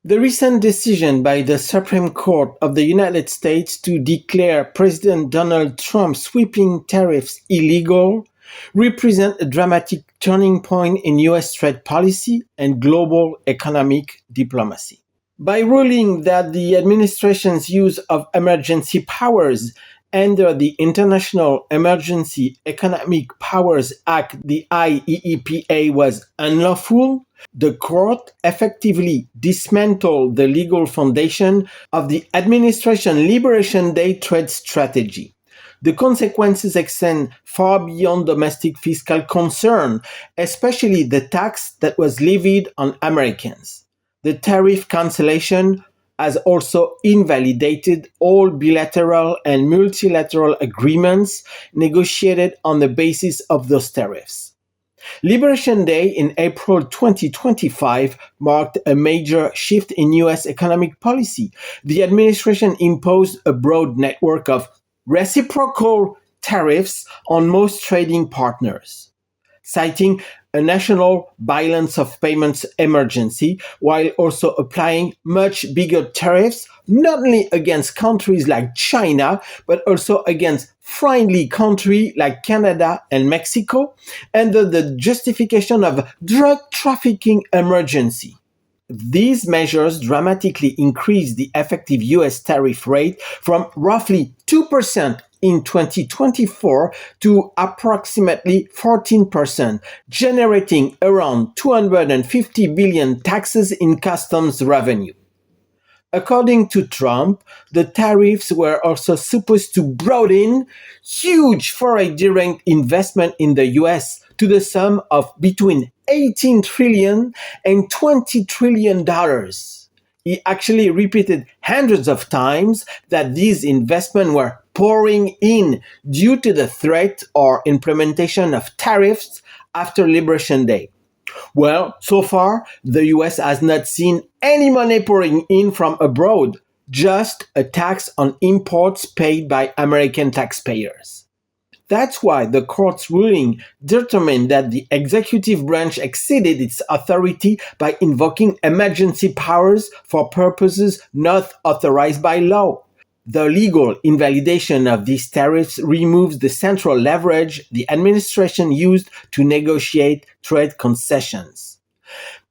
The recent decision by the Supreme Court of the United States to declare President Donald Trump's sweeping tariffs illegal represent a dramatic turning point in U.S. trade policy and global economic diplomacy. By ruling that the administration's use of emergency powers under the International Emergency Economic Powers Act, the IEEPA, was unlawful, the court effectively dismantled the legal foundation of the administration Liberation Day trade strategy. The consequences extend far beyond domestic fiscal concern, especially the tax that was levied on Americans. The tariff cancellation has also invalidated all bilateral and multilateral agreements negotiated on the basis of those tariffs. Liberation Day in April 2025 marked a major shift in U.S. economic policy. The administration imposed a broad network of reciprocal tariffs on most trading partners, citing a national balance of payments emergency, while also applying much bigger tariffs, not only against countries like China, but also against friendly countries like Canada and Mexico, under the justification of drug trafficking emergency. These measures dramatically increased the effective U.S. tariff rate from roughly 2% in 2024 to approximately 14%, generating around 250 billion taxes in customs revenue. According to Trump, the tariffs were also supposed to broaden huge foreign direct investment in the US to the sum of between 18 trillion and 20 trillion dollars. He actually repeated hundreds of times that these investments were pouring in due to the threat or implementation of tariffs after Liberation Day. Well, so far, the US has not seen any money pouring in from abroad, just a tax on imports paid by American taxpayers. That's why the court's ruling determined that the executive branch exceeded its authority by invoking emergency powers for purposes not authorized by law. The legal invalidation of these tariffs removes the central leverage the administration used to negotiate trade concessions.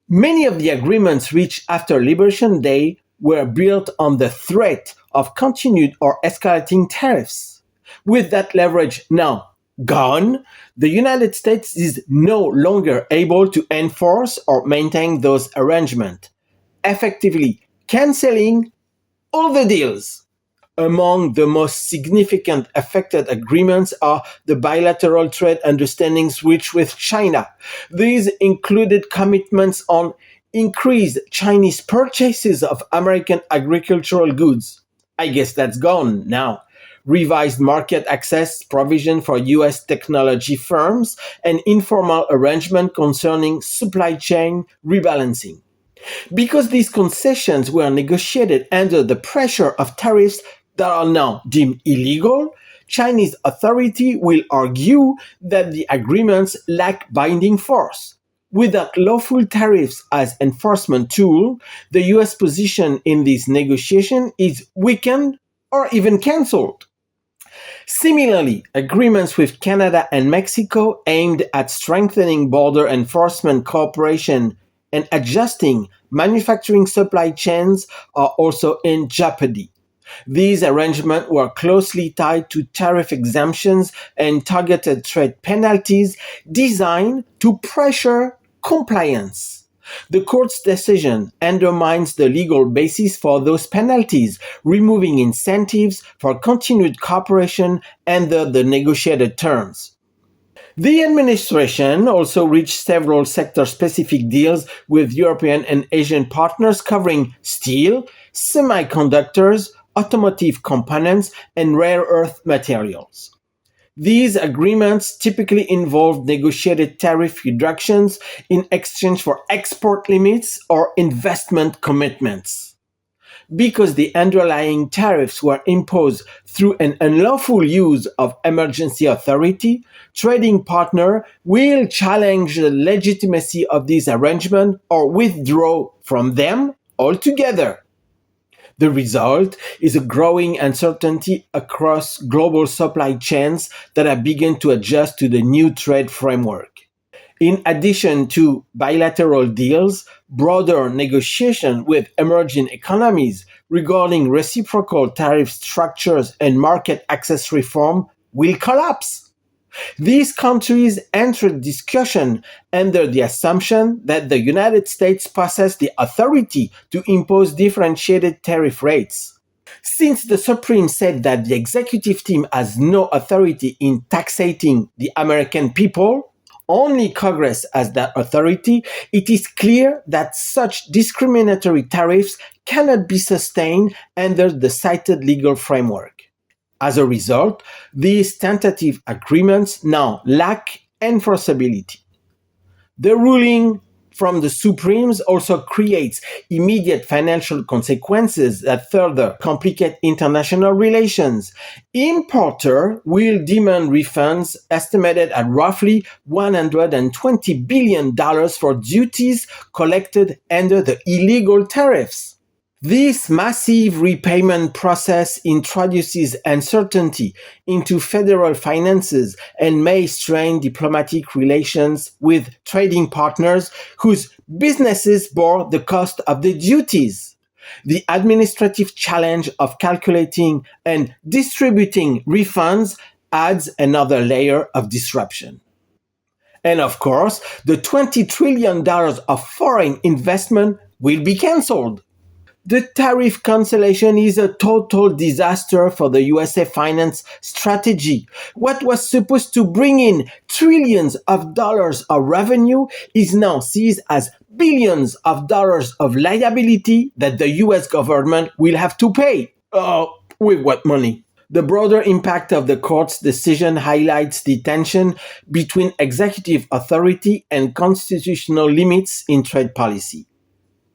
Many of the agreements reached after Liberation Day were built on the threat of continued or escalating tariffs. With that leverage now gone, the United States is no longer able to enforce or maintain those arrangements, effectively canceling all the deals. Among the most significant affected agreements are the bilateral trade understandings reached with China. These included commitments on increased Chinese purchases of American agricultural goods. I guess that's gone now. Revised market access provision for U.S. technology firms, and informal arrangement concerning supply chain rebalancing. Because these concessions were negotiated under the pressure of tariffs that are now deemed illegal, Chinese authority will argue that the agreements lack binding force. Without lawful tariffs as enforcement tool, the US position in this negotiation is weakened or even cancelled. Similarly, agreements with Canada and Mexico aimed at strengthening border enforcement cooperation and adjusting manufacturing supply chains are also in jeopardy. These arrangements were closely tied to tariff exemptions and targeted trade penalties designed to pressure compliance. The court's decision undermines the legal basis for those penalties, removing incentives for continued cooperation under the negotiated terms. The administration also reached several sector-specific deals with European and Asian partners covering steel, semiconductors, automotive components, and rare earth materials. These agreements typically involve negotiated tariff reductions in exchange for export limits or investment commitments. Because the underlying tariffs were imposed through an unlawful use of emergency authority, trading partners will challenge the legitimacy of these arrangements or withdraw from them, altogether. The result is a growing uncertainty across global supply chains that have begun to adjust to the new trade framework. In addition to bilateral deals, broader negotiation with emerging economies regarding reciprocal tariff structures and market access reform will collapse. These countries entered discussion under the assumption that the United States possessed the authority to impose differentiated tariff rates. Since the Supreme said that the executive team has no authority in taxating the American people, only Congress has that authority, it is clear that such discriminatory tariffs cannot be sustained under the cited legal framework. As a result, these tentative agreements now lack enforceability. The ruling from the Supremes also creates immediate financial consequences that further complicate international relations. Importer will demand refunds estimated at roughly $120 billion for duties collected under the illegal tariffs. This massive repayment process introduces uncertainty into federal finances and may strain diplomatic relations with trading partners whose businesses bore the cost of the duties. The administrative challenge of calculating and distributing refunds adds another layer of disruption. And of course, the $20 trillion of foreign investment will be cancelled. The tariff cancellation is a total disaster for the USA finance strategy. What was supposed to bring in trillions of dollars of revenue is now seized as billions of dollars of liability that the US government will have to pay. With what money? The broader impact of the court's decision highlights the tension between executive authority and constitutional limits in trade policy.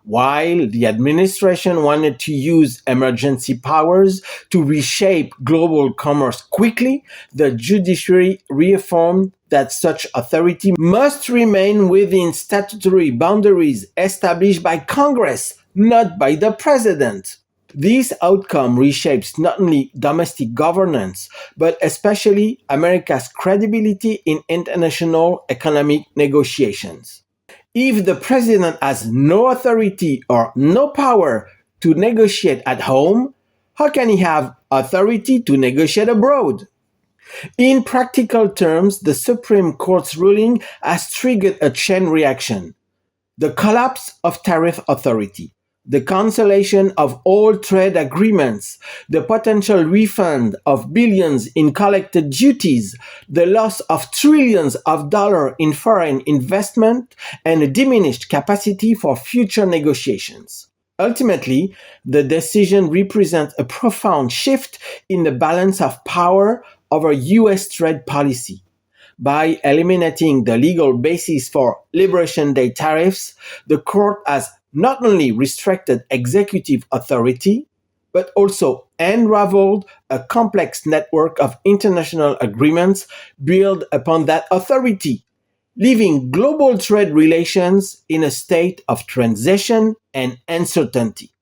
While the administration wanted to use emergency powers to reshape global commerce quickly, the judiciary reaffirmed that such authority must remain within statutory boundaries established by Congress, not by the president. This outcome reshapes not only domestic governance, but especially America's credibility in international economic negotiations. If the president has no authority or no power to negotiate at home, how can he have authority to negotiate abroad? In practical terms, the Supreme Court's ruling has triggered a chain reaction. The collapse of tariff authority, the cancellation of all trade agreements, the potential refund of billions in collected duties, the loss of trillions of dollars in foreign investment, and a diminished capacity for future negotiations. Ultimately, the decision represents a profound shift in the balance of power over US trade policy. By eliminating the legal basis for Liberation Day tariffs, the court has not only restricted executive authority, but also unraveled a complex network of international agreements built upon that authority, leaving global trade relations in a state of transition and uncertainty.